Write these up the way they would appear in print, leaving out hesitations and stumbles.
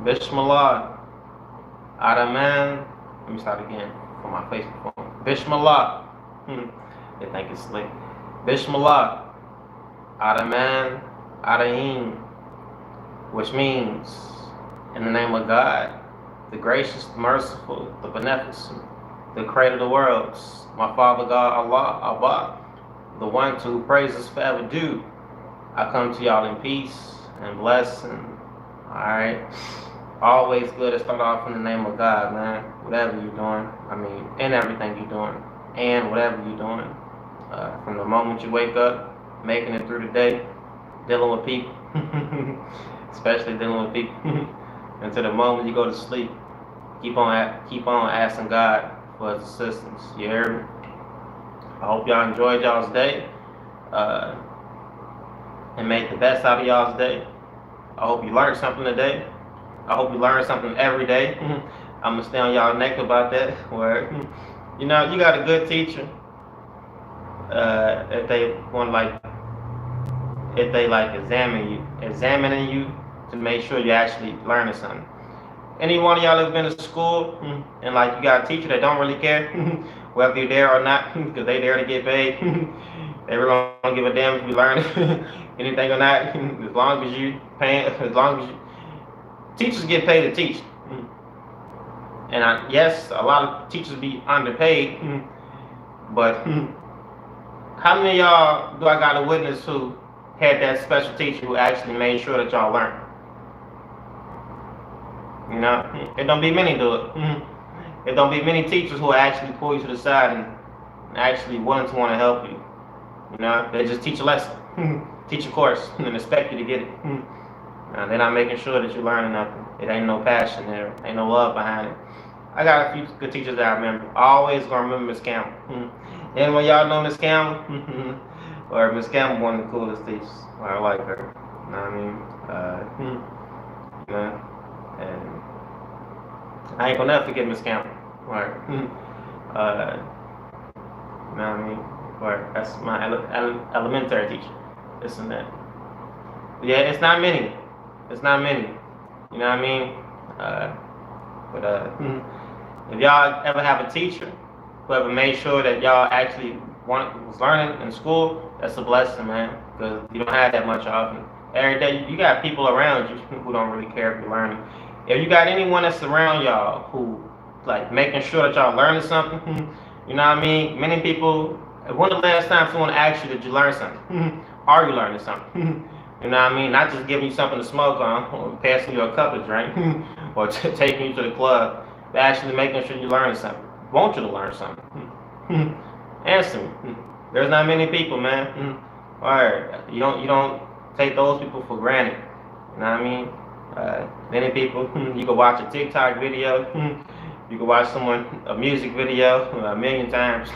Bismillah. Adaman. Let me start again for my Facebook phone. Bismillah. They think it's slick. Bismillah. Adaman. Adahim. Which means, in the name of God, the gracious, the merciful, the beneficent, the creator of the worlds, my Father God, Allah, Abba, the one to who praises forever due. I come to y'all in peace and blessing. Alright? Always good to start off in the name of God, man. Whatever you're doing, and everything you're doing, and whatever you're doing. From the moment you wake up, making it through the day, dealing with people, especially dealing with people, until the moment you go to sleep. Keep on asking God for His assistance. You hear me? I hope y'all enjoyed y'all's day, and made the best out of y'all's day. I hope you learned something today. I hope you learn something every day. I'm gonna stay on y'all neck about that. Where you got a good teacher. If they examining you to make sure you're actually learning something. Any one of y'all ever been to school and you got a teacher that don't really care whether you're there or not because they there to get paid. They really don't give a damn if you learn anything or not. As long as you paying, teachers get paid to teach. And yes, a lot of teachers be underpaid, but how many of y'all do I got a witness who had that special teacher who actually made sure that y'all learned? It don't be many do it. It don't be many teachers who actually pull you to the side and actually want to help you. They just teach a lesson, teach a course, and expect you to get it. They're not making sure that you're learning nothing. It ain't no passion there, ain't no love behind it. I got a few good teachers that I remember. I always gonna remember Miss Campbell. And when y'all know Miss Campbell, or Miss Campbell, one of the coolest teachers. I like her. You know what I mean? And I ain't gonna never forget Miss Campbell. Right. You know what I mean? Or that's my elementary teacher. This and that. But yeah, it's not many. It's not many. You know what I mean? If y'all ever have a teacher who ever made sure that y'all actually was learning in school, that's a blessing, man. Because you don't have that much often. Every day you got people around you who don't really care if you're learning. If you got anyone that's around y'all who making sure that y'all learning something, you know what I mean? Many people, when the last time someone asked you, did you learn something? Are you learning something? You know what I mean? Not just giving you something to smoke on, or passing you a cup of drink, or taking you to the club, but actually making sure you're learning something. Want you to learn something? Answer me. There's not many people, man. Alright, you don't take those people for granted. You know what I mean? Many people, you can watch a TikTok video, you can watch a music video a million times,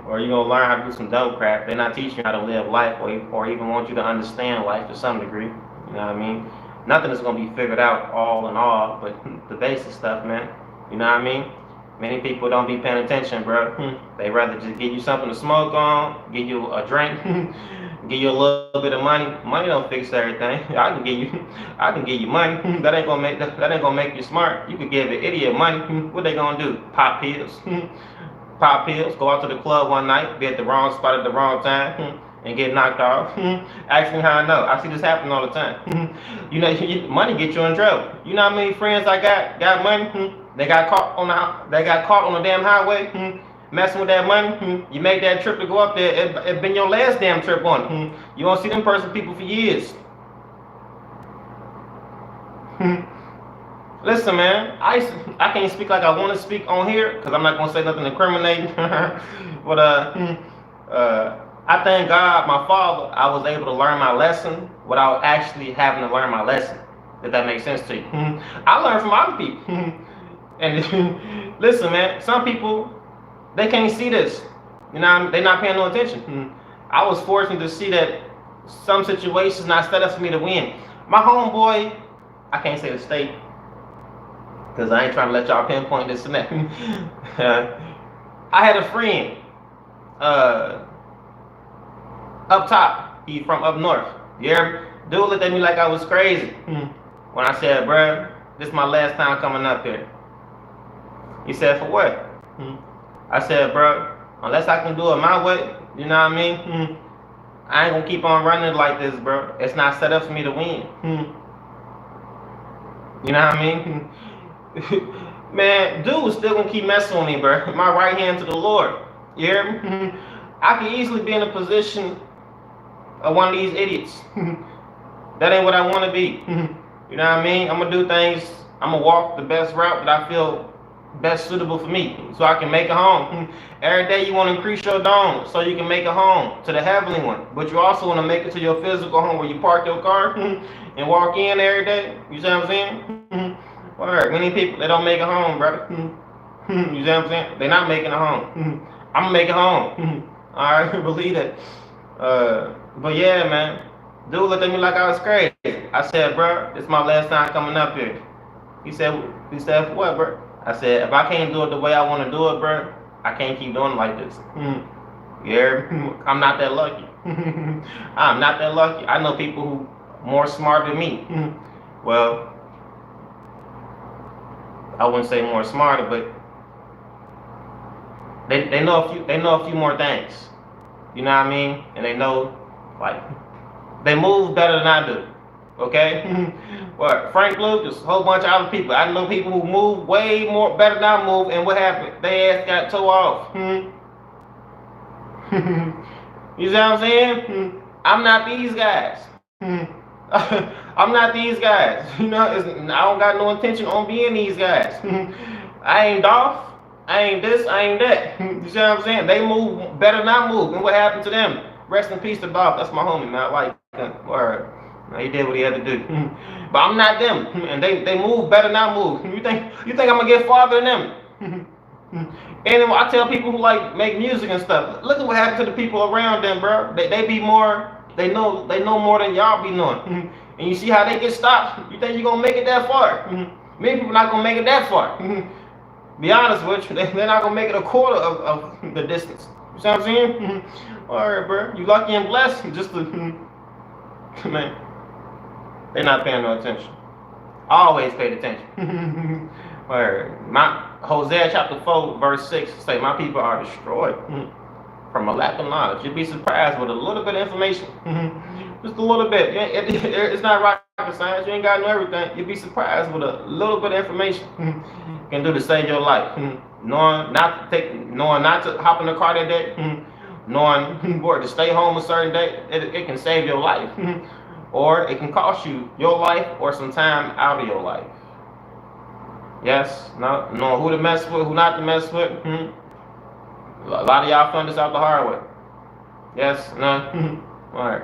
or you're gonna learn how to do some dumb crap. They're not teaching you how to live life, or even want you to understand life to some degree. You know what I mean? Nothing is gonna be figured out all in all, but the basic stuff, man. You know what I mean? Many people don't be paying attention, bro. They rather just give you something to smoke on, give you a drink, give you a little bit of money. Money don't fix everything. I can give you money. That ain't gonna make you smart. You could give an idiot money. What they gonna do? Pop pills. Pop pills. Go out to the club one night, be at the wrong spot at the wrong time, and get knocked off. Ask me how I know. I see this happen all the time. Money get you in trouble. You know how many friends I got money? They got caught on the damn highway, messing with that money. You make that trip to go up there, it been your last damn trip on it. You won't see them people for years. Listen, man, I can't speak like I want to speak on here because I'm not gonna say nothing incriminating. But I thank God, my Father, I was able to learn my lesson without actually having to learn my lesson. If that makes sense to you. I learned from other people. And listen, man, some people, they can't see this. They're not paying no attention. I was fortunate to see that some situations not set up for me to win. My homeboy, I can't say the state, because I ain't trying to let y'all pinpoint this and that. I had a friend up top. He from up north. You hear me? Dude looked at me like I was crazy when I said, bruh, this is my last time coming up here. He said, for what? I said, bro, unless I can do it my way, you know what I mean? I ain't gonna keep on running like this, bro. It's not set up for me to win. You know what I mean? Man, dude was still gonna keep messing with me, bro. My right hand to the Lord. You hear me? I could easily be in a position of one of these idiots. That ain't what I want to be. You know what I mean? I'm gonna do things. I'm gonna walk the best route that I feel best suitable for me, so I can make it home. Every day you want to increase your dome so you can make it home to the heavenly one, but you also want to make it to your physical home where you park your car and walk in every day. You see what I'm saying? Word. Many people, they don't make it home, brother. You see what I'm saying? They're not making it home. I'm gonna make it home. All right, believe that. But yeah, man, dude looked at me like I was crazy. I said, bro, this is my last time coming up here. He said, for what, bro? I said, if I can't do it the way I want to do it, bro, I can't keep doing it like this. Yeah, I'm not that lucky. I'm not that lucky. I know people who more smart than me. Well, I wouldn't say more smarter, but they know a few more things. You know what I mean? And they know, like, they move better than I do. Okay? Well, Frank Lucas, a whole bunch of other people. I know people who move way more better than I move, and what happened? They ass got toe off. You see what I'm saying? I'm not these guys. I'm not these guys. You know, I don't got no intention on being these guys. I ain't Dolph. I ain't this. I ain't that. You see what I'm saying? They move better than I move, and what happened to them? Rest in peace to Dolph. That's my homie, man. I like him. Word. He did what he had to do. But I'm not them, and they move better than I move. You think I'm gonna get farther than them? And I tell people who like make music and stuff, look at what happened to the people around them, bro. They be more, they know more than y'all be knowing. And you see how they get stopped. You think you're gonna make it that far? Many people not gonna make it that far. Be honest with you, they're not gonna make it a quarter of the distance. You see what I'm saying? All right, bro. You lucky and blessed. Just to, man. They're not paying no attention. I always paid attention. My Hosea chapter 4 verse 6 say, my people are destroyed from a lack of knowledge. You'd be surprised with a little bit of information. Just a little bit. It's not rocket science. You ain't got to know everything. You'd be surprised with a little bit of information. You can do to save your life. Knowing not to hop in the car that day. Knowing where to stay home a certain day. It can save your life. Or it can cost you your life or some time out of your life. Yes, no, knowing who to mess with, who not to mess with. A lot of y'all found this out the hard way. Yes, no. All right.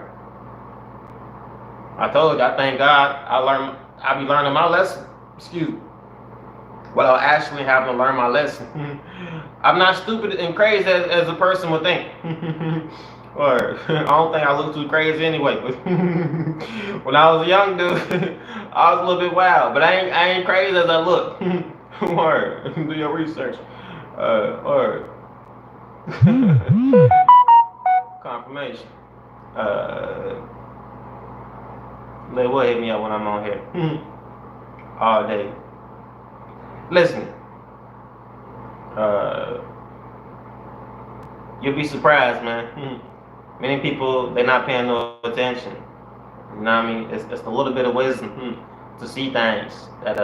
I told you, I thank God I be learning my lesson. Excuse me. Well, I actually have to learn my lesson. I'm not stupid and crazy as a person would think. Or I don't think I look too crazy anyway. But when I was a young dude, I was a little bit wild. But I ain't crazy as I look. Or do your research. Or confirmation. They will hit me up when I'm on here. All day. Listen. You'll be surprised, man. Many people, they're not paying no attention. You know what I mean? It's a little bit of wisdom to see things that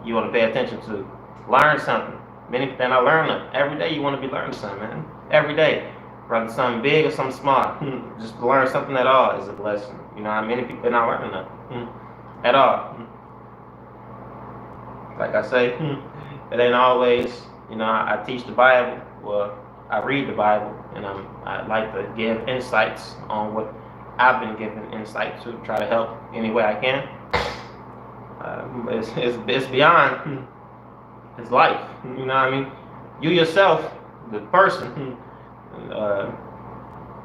you want to pay attention to. Learn something. Many people, they're not learning. Every day you want to be learning something, man. Every day. Whether something big or something small. Just to learn something at all is a blessing. You know what I mean? Many people, they're not learning nothing. At all. Like I say, it ain't always, you know, I teach the Bible. Well, I read the Bible, and I like to give insights on what I've been given insight to, try to help any way I can. It's beyond his life. You know what I mean? You yourself, the person,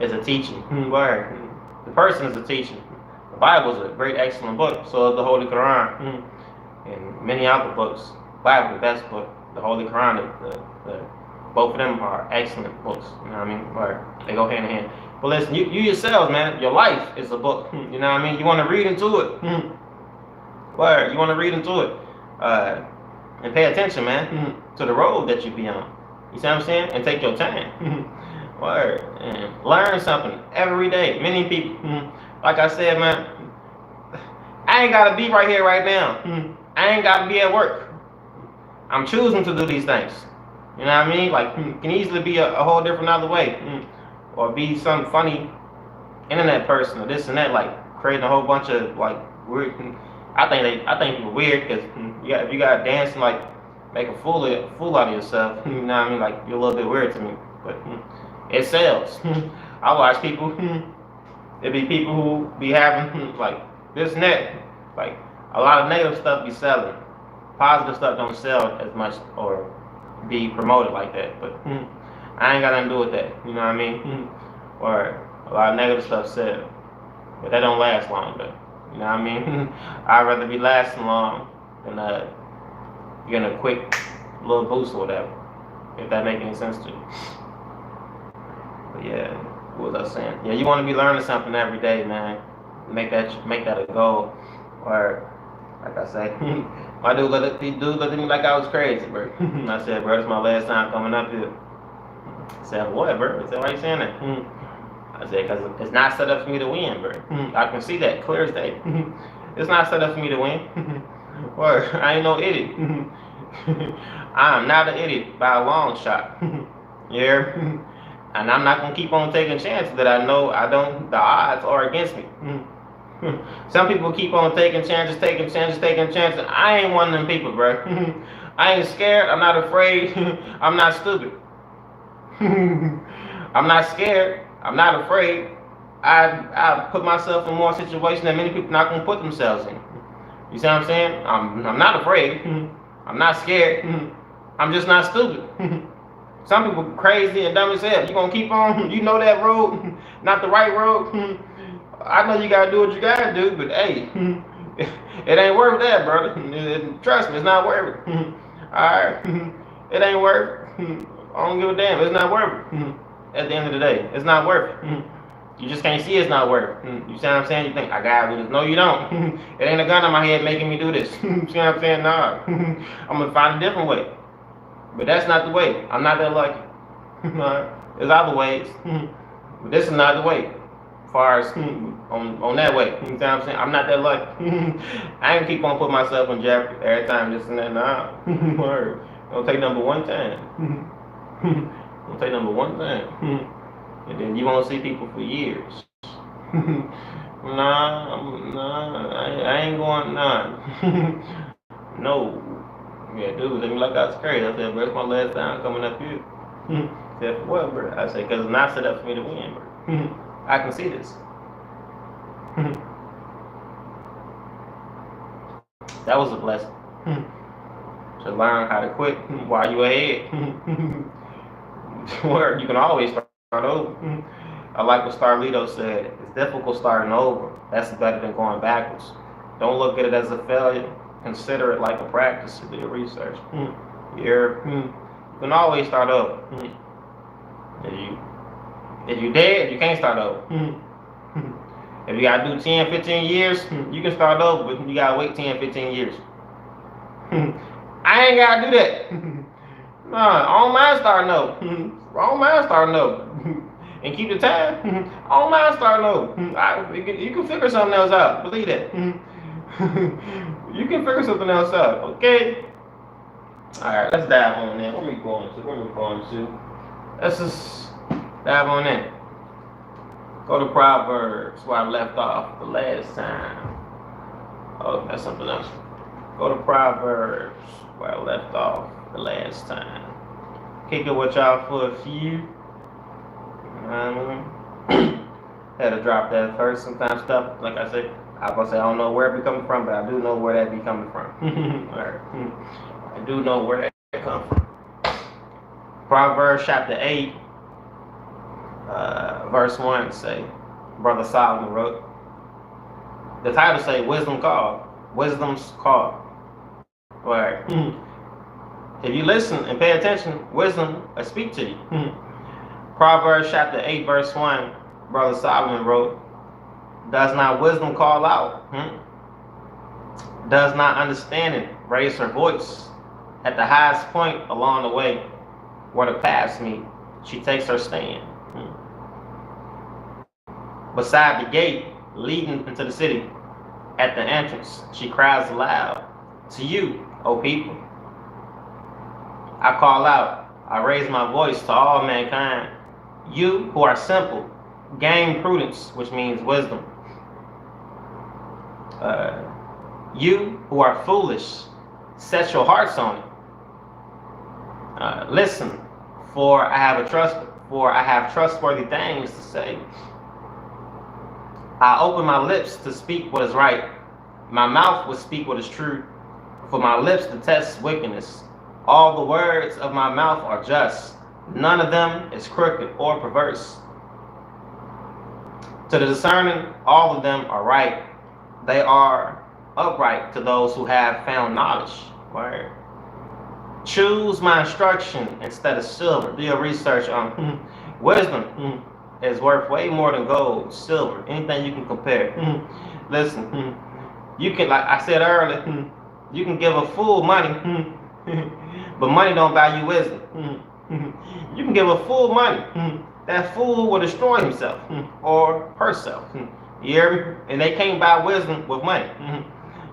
is a teaching word. The person is a teaching. The Bible is a great, excellent book. So is the Holy Quran, and many other books. The Bible, the best book. The Holy Quran, both of them are excellent books. You know what I mean? Word. They go hand in hand. But listen, you yourselves, man, your life is a book. You know what I mean? You want to read into it. Word. You want to read into it. and pay attention, man, to the road that you be on. You see what I'm saying? And take your time. Word. And learn something every day. Many people, like I said, man, I ain't gotta be right here right now. I ain't gotta be at work. I'm choosing to do these things. You know what I mean? Like, can easily be a whole different other way, or be some funny internet person or this and that, like creating a whole bunch of like weird. I think people weird because if you got dancing, like make a fool out of yourself. You know what I mean? Like, you're a little bit weird to me, but it sells. I watch people. It be people who be having like this and that, like a lot of negative stuff be selling. Positive stuff don't sell as much or be promoted like that. But I ain't got nothing to do with that. You know what I mean? Or a lot of negative stuff sell, but that don't last long. But you know what I mean? I'd rather be lasting long than getting a quick little boost or whatever. If that make any sense to you. But yeah, what was I saying? Yeah, you want to be learning something every day, man. Make that a goal. Or like I say, my dude looked at me like I was crazy, bro. I said, bro, it's my last time coming up here. I said, what, bro? I said, why you saying that? I said, because it's not set up for me to win, bro. I can see that clear as day. It's not set up for me to win. Or I ain't no idiot. I am not an idiot by a long shot. Yeah. And I'm not gonna keep on taking chances that I know the odds are against me. Some people keep on taking chances. I ain't one of them people, bro. I ain't scared. I'm not afraid. I'm not stupid. I'm not scared. I'm not afraid. I put myself in more situations that many people not gonna put themselves in. You see what I'm saying? I'm not afraid. I'm not scared. I'm just not stupid. Some people crazy and dumb as hell. You gonna keep on? You know that road, not the right road. I know you gotta do what you gotta do, but hey, it ain't worth that, brother. Trust me, it's not worth it. Alright, it ain't worth it. I don't give a damn. It's not worth it. At the end of the day, it's not worth it. You just can't see it's not worth it. You see what I'm saying? You think I gotta do this? No, you don't. It ain't a gun on my head making me do this. You see what I'm saying? Nah, I'm gonna find a different way. But that's not the way. I'm not that lucky. There's other ways, but this is not the way. As far as on that way, you know what I'm saying? I'm not that lucky. I ain't keep on putting myself in jeopardy every time, this and that. Nah, word. Don't take number one time. Don't take number one time, and then you won't see people for years. I ain't going. Nah, no. Yeah, dude, look at me like I was crazy. I said, bro, it's my last time coming up here. Said, for what, bro? I said, because it's not set up for me to win, bro. I can see this. That was a blessing. To learn how to quit while you're ahead. Word, you can always start over. I like what Starlito said. It's difficult starting over. That's better than going backwards. Don't look at it as a failure. Consider it like a practice to do your research. You can always start over. If you dead, you can't start over. If you gotta do 10, 15 years, you can start over, but you gotta wait 10, 15 years. I ain't gotta do that. Nah, I don't mind starting over. I don't mind starting over. And keep the time. I don't mind starting over. You can figure something else out. Believe that. You can figure something else out, okay? Alright, let's dive on that. Where we going to? Let's just dive on that. Go to Proverbs, where I left off the last time. Oh, that's something else. Go to Proverbs, where I left off the last time. Kick it with y'all for a few. Had to drop that first. Sometimes stuff, like I said, I was gonna say I don't know where it be coming from, but I do know where that be coming from. Alright. I do know where that comes from. Proverbs Chapter 8, verse 1 say, Brother Solomon wrote. The title say, Wisdom's call. Alright. If you listen and pay attention, wisdom will speak to you. Proverbs Chapter 8, verse 1, Brother Solomon wrote, does not wisdom call out? does not understand it raise her voice. At the highest point along the way where the paths meet, she takes her stand. Beside the gate leading into the city, at the entrance, she cries aloud, "To you, O people." I call out, I raise my voice to all mankind. You who are simple, gain prudence, which means wisdom. You who are foolish, set your hearts on it. Listen, for I have trustworthy things to say. I open my lips to speak what is right. My mouth will speak what is true, for my lips detest wickedness. All the words of my mouth are just. None of them is crooked or perverse. To the discerning, all of them are right. They are upright to those who have found knowledge. Word. Choose my instruction instead of silver. Do your research on wisdom. Is worth way more than gold, silver, anything you can compare. Listen, you can, like I said earlier, you can give a fool money, but money don't buy you wisdom. You can give a fool money, that fool will destroy himself or herself. You hear me? And they can't buy wisdom with money.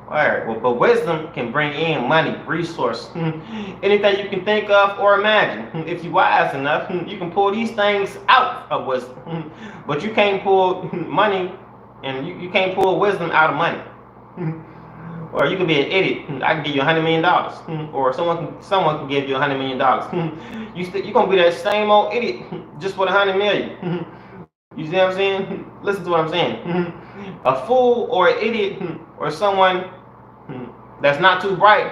Alright, well, but wisdom can bring in money, resource, anything you can think of or imagine. If you're wise enough, you can pull these things out of wisdom. But you can't pull money, and you can't pull wisdom out of money. Or you can be an idiot. I can give you $100 million, or someone can give you $100 million. You're gonna be that same old idiot just with $100 million. You see what I'm saying? Listen to what I'm saying. A fool or an idiot or someone that's not too bright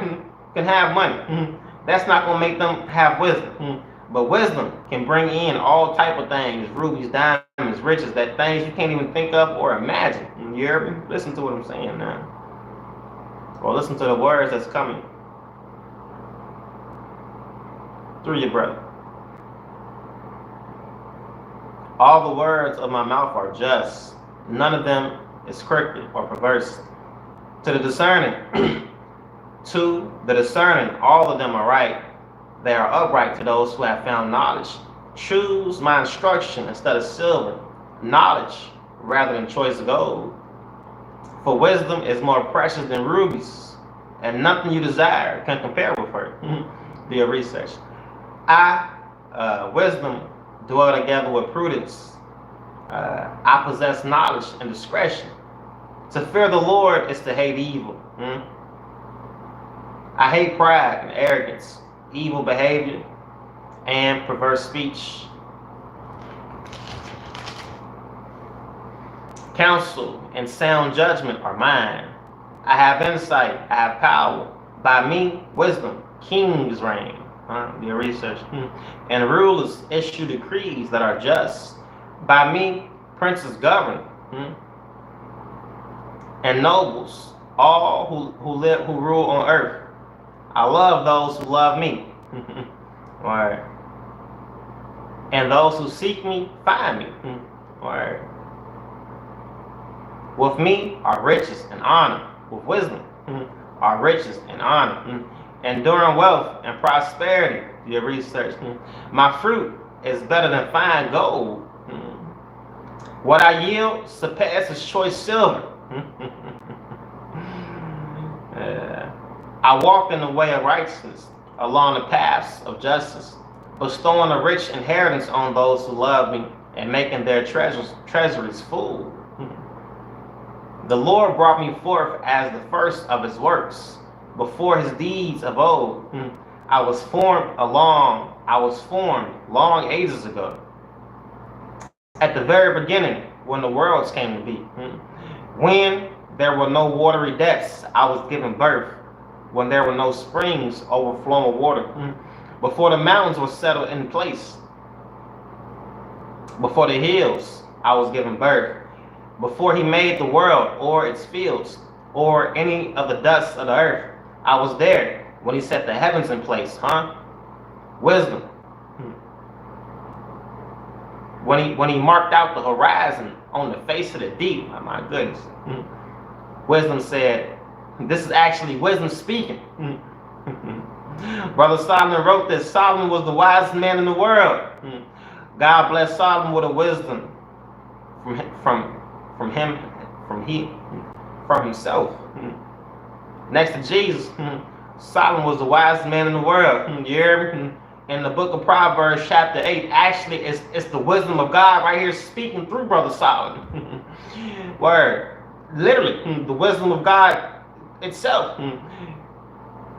can have money. That's not going to make them have wisdom. But wisdom can bring in all type of things, rubies, diamonds, riches, that things you can't even think of or imagine. You hear me? Listen to what I'm saying now. Or listen to the words that's coming through your brother. All the words of my mouth are just. None of them is crooked or perverse. To the discerning, all of them are right. They are upright to those who have found knowledge. Choose my instruction instead of silver, knowledge rather than choice gold. For wisdom is more precious than rubies, and nothing you desire can compare with her. Do your research. Wisdom dwell together with prudence. I possess knowledge and discretion. To fear the Lord is to hate evil. I hate pride and arrogance, evil behavior, and perverse speech. Counsel and sound judgment are mine. I have insight, I have power. By me, wisdom, kings reign. Do your research. And rulers issue decrees that are just. By me, princes govern. And nobles, all who rule on earth. I love those who love me. Right. And those who seek me find me. Right. With me are riches and honor. With wisdom are riches and honor. Enduring wealth and prosperity. Do your research. My fruit is better than fine gold. What I yield surpasses choice silver. I walk in the way of righteousness, along the paths of justice, bestowing a rich inheritance on those who love me and making their treasuries full. The Lord brought me forth as the first of his works, before his deeds of old. I was formed long ages ago. At the very beginning, when the worlds came to be. When there were no watery depths, I was given birth. When there were no springs overflowing with water. Before the mountains were settled in place. Before the hills, I was given birth. Before he made the world or its fields or any of the dust of the earth, I was there when he set the heavens in place. Wisdom. When he marked out the horizon on the face of the deep. Oh my goodness. Wisdom said, This is actually wisdom speaking. Brother Solomon wrote this. Solomon was the wisest man in the world. God blessed Solomon with a wisdom from himself. Next to Jesus, Solomon was the wisest man in the world. You hear me? In the book of Proverbs Chapter 8, actually it's the wisdom of God right here speaking through Brother Solomon. Word. Literally, the wisdom of God itself.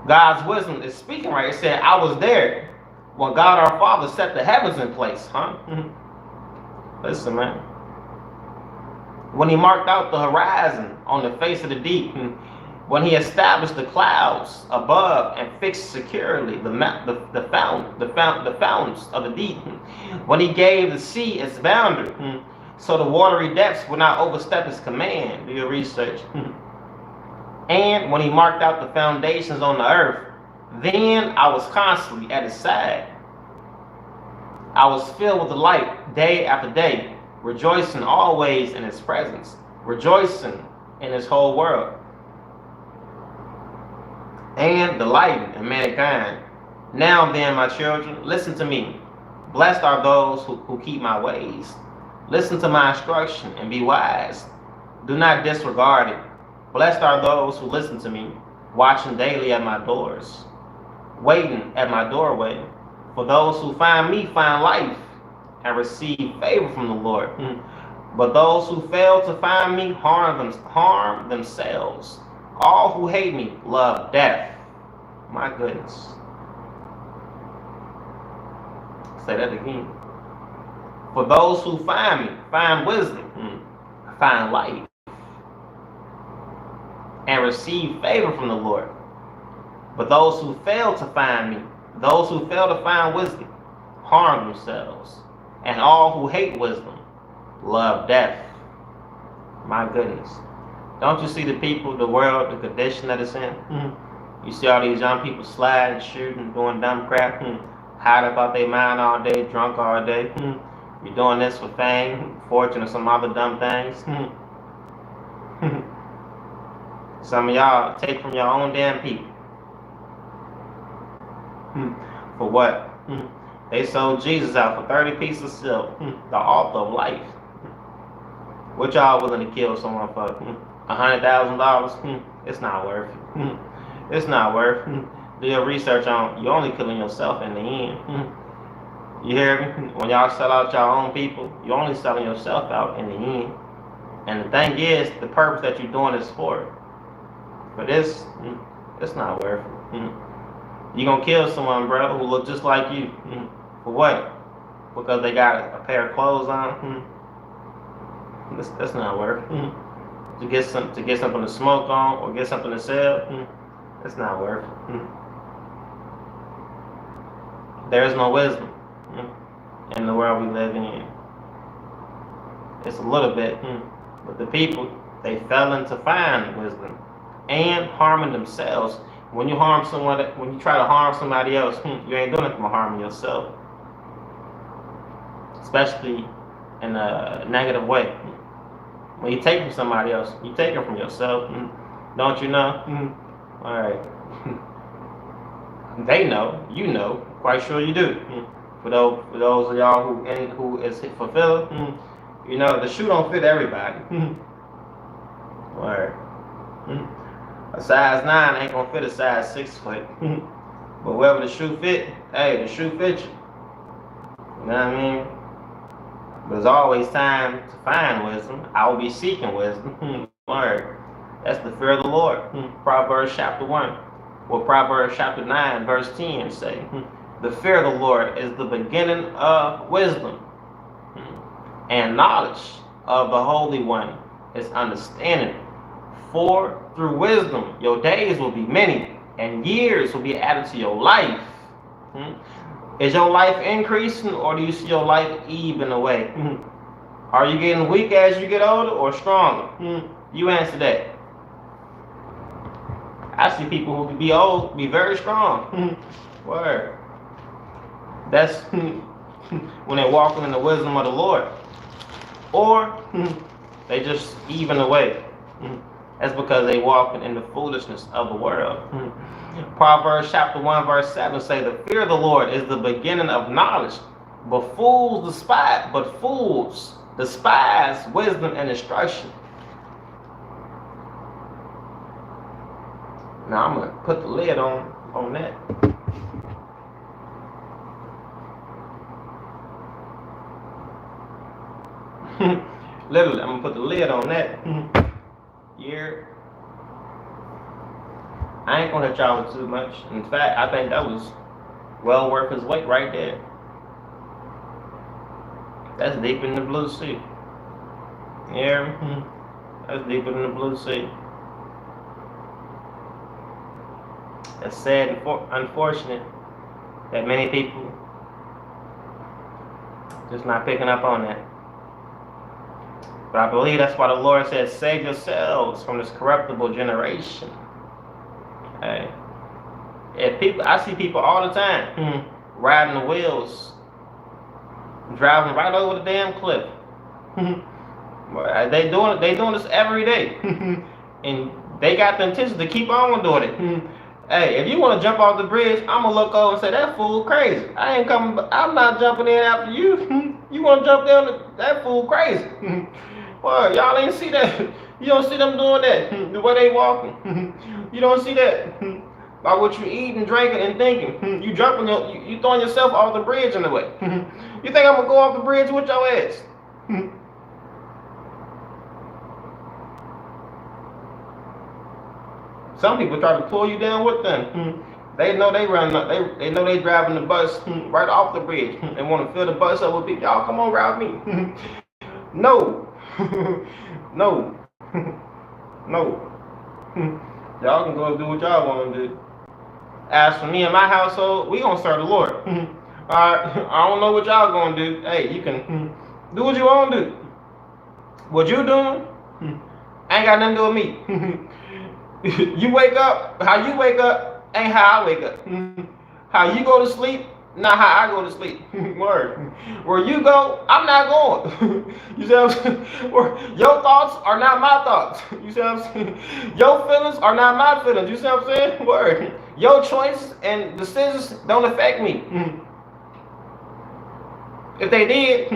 God's wisdom is speaking right. It said, I was there when God our Father set the heavens in place. Listen, man. When he marked out the horizon on the face of the deep, when he established the clouds above and fixed securely the fountains of the deep, when he gave the sea its boundary, so the watery depths would not overstep his command. Do your research. And when he marked out the foundations on the earth, then I was constantly at his side. I was filled with delight day after day, rejoicing always in his presence, rejoicing in his whole world, and delighting in mankind. Now then, my children, listen to me. Blessed are those who keep my ways. Listen to my instruction and be wise. Do not disregard it. Blessed are those who listen to me, watching daily at my doors, waiting at my doorway. For those who find me find life and receive favor from the Lord. But those who fail to find me harm themselves. All who hate me love death. My goodness. Say that again. For those who find me find wisdom, find life, and receive favor from the Lord. But those who fail to find me, those who fail to find wisdom, harm themselves. And all who hate wisdom love death. My goodness. Don't you see the people, the world, the condition that it's in? You see all these young people sliding, shooting, doing dumb crap, hiding about their mind all day, drunk all day. You're doing this for fame, fortune, or some other dumb things. Some of y'all take from your own damn people. For what? They sold Jesus out for 30 pieces of silver, the author of life. What y'all willing to kill someone for? $100,000? It's not worth it. It's not worth it. Do your research on, you're only killing yourself in the end. You hear me? When y'all sell out your own people, you're only selling yourself out in the end. And the thing is, the purpose that you're doing is for. But this, it's not worth it. You're going to kill someone, bro, who look just like you. For what? Because they got a pair of clothes on? That's not worth it. To get something to smoke on or get something to sell, it's not worth it. There is no wisdom in the world we live in. It's a little bit, but the people, they fell into find wisdom and harming themselves. When you harm someone, when you try to harm somebody else, you ain't doing it for harming yourself, especially in a negative way. When you take from somebody else, you take it from yourself. Don't you know? All right. They know, you know, quite sure you do. For those of y'all who is fulfilled, you know, the shoe don't fit everybody. All right. A size 9 ain't gonna fit a size 6 foot. But wherever the shoe fit, hey, the shoe fits you. You know what I mean? There's always time to find wisdom. I will be seeking wisdom. Word. That's the fear of the Lord. Proverbs Chapter 1. Well, Proverbs Chapter 9, verse 10 say, the fear of the Lord is the beginning of wisdom, and knowledge of the Holy One is understanding. For through wisdom your days will be many, and years will be added to your life. Is your life increasing, or do you see your life even away? Are you getting weak as you get older, or stronger? You answer that. I see people who can be old, be very strong. Word. That's when they're walking in the wisdom of the Lord. Or they just even away. That's because they walking in the foolishness of the world. Proverbs Chapter 1 verse 7 say, the fear of the Lord is the beginning of knowledge, but fools despise wisdom and instruction. Now I'm gonna put the lid on that. Literally, I'm gonna put the lid on that. Yeah. I ain't gonna hit y'all with too much. In fact, I think that was well worth his weight right there. That's deep in the blue sea. Yeah, that's deeper than the blue sea. It's sad and unfortunate that many people just not picking up on that. But I believe that's why the Lord says, save yourselves from this corruptible generation. Hey, I see people all the time riding the wheels, driving right over the damn cliff. They doing this every day, and they got the intention to keep on doing it. Hey, if you want to jump off the bridge, I'm gonna look over and say, that fool crazy. I'm not jumping in after you. You want to jump down? That fool crazy. Well, y'all ain't see that. You don't see them doing that. The way they walking. You don't see that by what you eating, drinking, and thinking. You jumping, you throwing yourself off the bridge in the way. You think I'm gonna go off the bridge with your ass? Some people try to pull you down with them. They know they know they driving the bus right off the bridge and want to fill the bus up with people. Y'all come on, ride me. No, no, no. Y'all can go do what y'all want to do. As for me and my household, we gonna serve the Lord. Alright, I don't know what y'all gonna do. Hey, you can do what you want to do. What you doing ain't got nothing to do with me. You wake up, how you wake up ain't how I wake up. How you go to sleep, not how I go to sleep. Word. Where you go, I'm not going. You see what I'm saying? Your thoughts are not my thoughts. You see what I'm saying? Your feelings are not my feelings. You see what I'm saying? Word. Your choices and decisions don't affect me. If they did,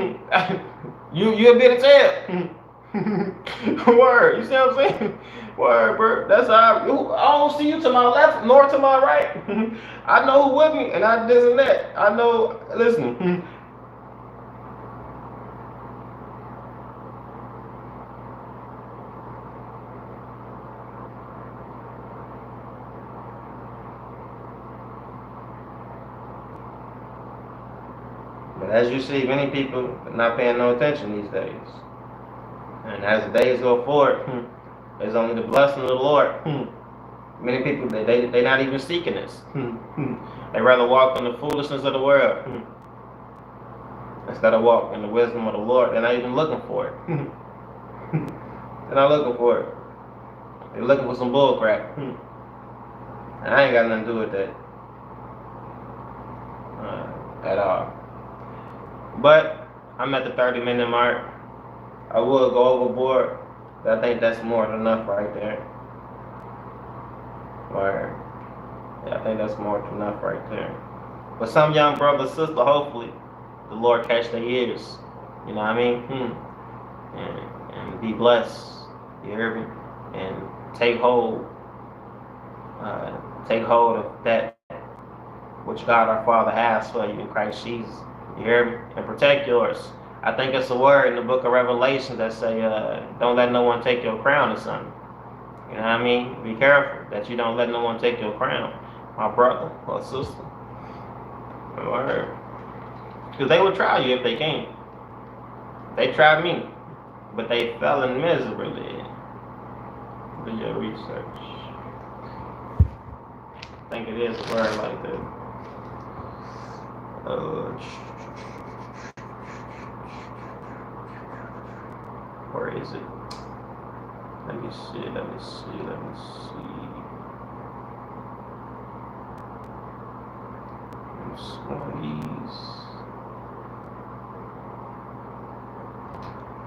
you'd be in jail. Word. You see what I'm saying? Word, bro. That's how I don't see you to my left nor to my right. I know who with me and I this and that. I know, listen. But as you see, many people are not paying no attention these days. And as the days go forward, there's only the blessing of the Lord. Many people, they're not even seeking this. They rather walk in the foolishness of the world instead of walk in the wisdom of the Lord. They're not even looking for it. They're not looking for it. They're looking for some bull crap. And I ain't got nothing to do with that at all. But I'm at the 30-minute mark. I will go overboard, but I think that's more than enough right there. Or, yeah, I think that's more than enough right there. But some young brother, sister, hopefully, the Lord catch their ears. You know what I mean? And be blessed. You hear me? And take hold of that which God our Father has for you in Christ Jesus. You hear me? And protect yours. I think it's a word in the book of Revelation that say, don't let no one take your crown or something. You know what I mean? Be careful that you don't let no one take your crown, my brother or sister. Word. Because they will try you if they can. They tried me, but they fell in miserably. Do your research. I think it is a word like that. Where is it? Let me see.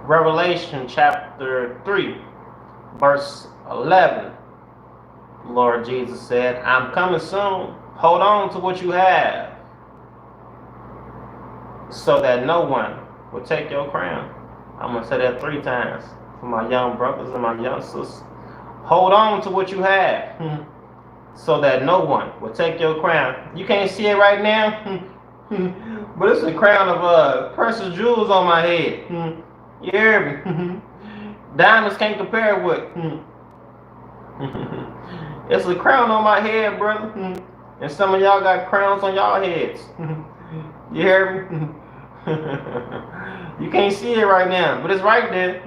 Revelation chapter 3, verse 11. Lord Jesus said, I'm coming soon. Hold on to what you have, so that no one will take your crown. I'm going to say that 3 times for my young brothers and my young sisters. Hold on to what you have, so that no one will take your crown. You can't see it right now, but it's a crown of precious jewels on my head. You hear me? Diamonds can't compare with. It's a crown on my head, brother. And some of y'all got crowns on y'all heads. You hear me? You can't see it right now, but it's right there.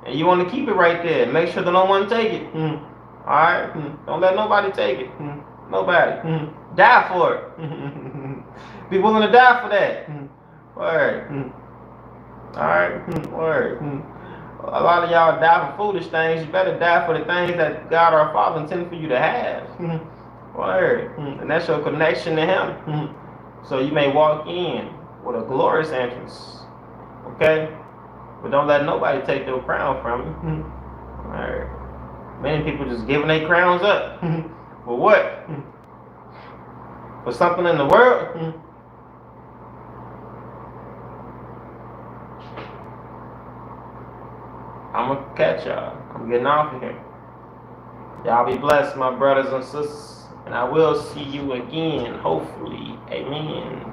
And you want to keep it right there. Make sure that no one take it. Alright? Don't let nobody take it. Nobody. Die for it. Be willing to die for that. Word. Alright? Word. A lot of y'all die for foolish things. You better die for the things that God our Father intended for you to have. Word. And that's your connection to Him. So you may walk in with a glorious entrance. Okay? But don't let nobody take your crown from you. Word. Many people just giving their crowns up. For what? For something in the world? I'm going to catch y'all. I'm getting off of here. Y'all be blessed, my brothers and sisters. And I will see you again, hopefully. Amen.